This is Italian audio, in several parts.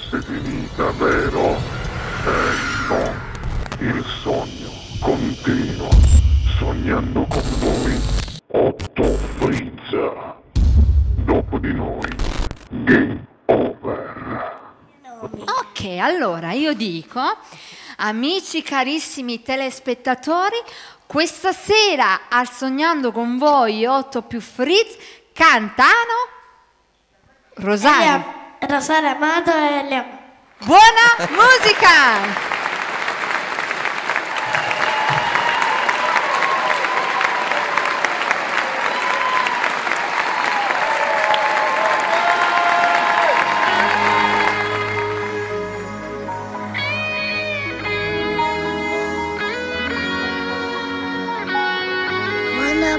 fosse finita, vero? No, il sogno continua, sognando con voi, Otto Frizza. Dopo di noi, game over. Ok, allora io dico, amici carissimi telespettatori, questa sera al Sognando con voi 8 più Frizz cantano Rosario. Rosario Amato e Leone. Buona musica!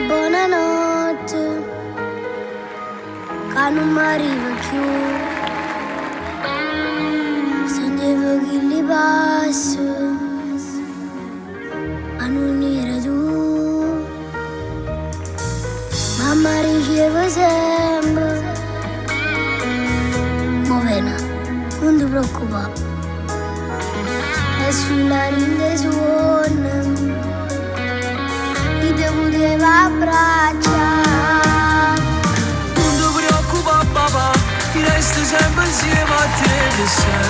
Buonanotte, che non mi arriva più. Sentivo che li passo, ma non era tu. Mamma riceve sempre, Movena, non ti preoccupare. E sulla rinde suona, ti poteva abbracciare. Non ti preoccupare papà, ti resto sempre insieme a te che sempre.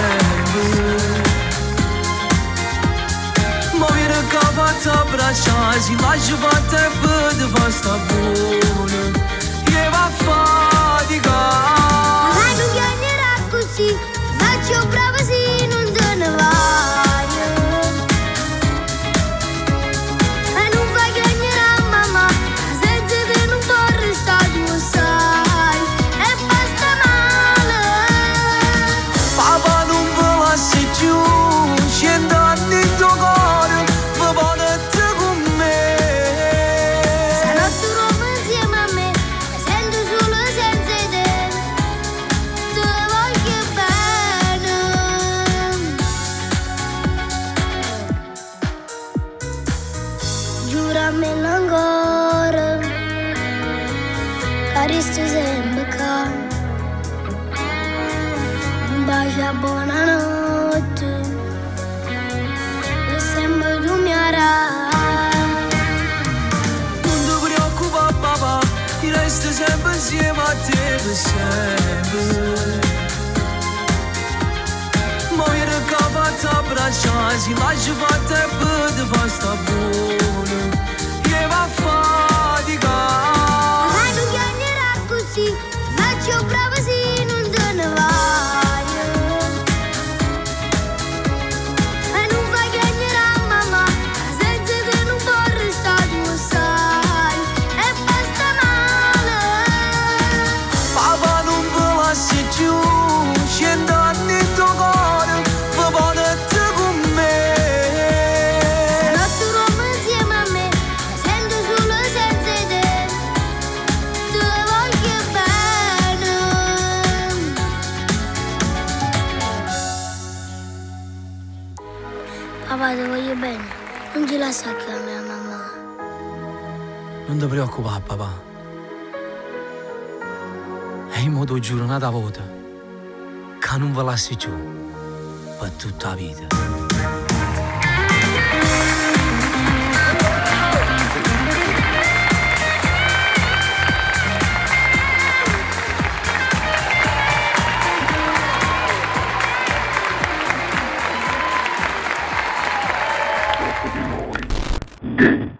Ma viene che fatta abbracciare, si lascia fatta e poi ti fa sta buona. Che va a fatica. Ma non chiamerà così, faccio brava se non te ne vai. Giuramelo ancora, che resto sempre qua. Un bacio, buonanotte, e sempre tu mi avrai. Non ti preoccupare papà, ti resto sempre insieme a te per sempre. Ma viene che fatta abbracciare, si lascia fatta e poi ti fa sta buona. Che va a fatica. Ma non chiamerà così, faccio brava se non te ne vai. E non fai chiamerà mamma, senza te non può restare, tu sai. E basta male. Papà non ve lasci giù, 100 anni in tuo cuore, ma portate con me. Stanotte dormo insieme a me, mi sento solo senza te. Te voglio bene. Papà, ti voglio bene, non ti lascia chiamare a mamma. Non ti preoccupare papà. E io ti giuro una volta che non ve lasci giù per tutta la vita. Dopo di noi, game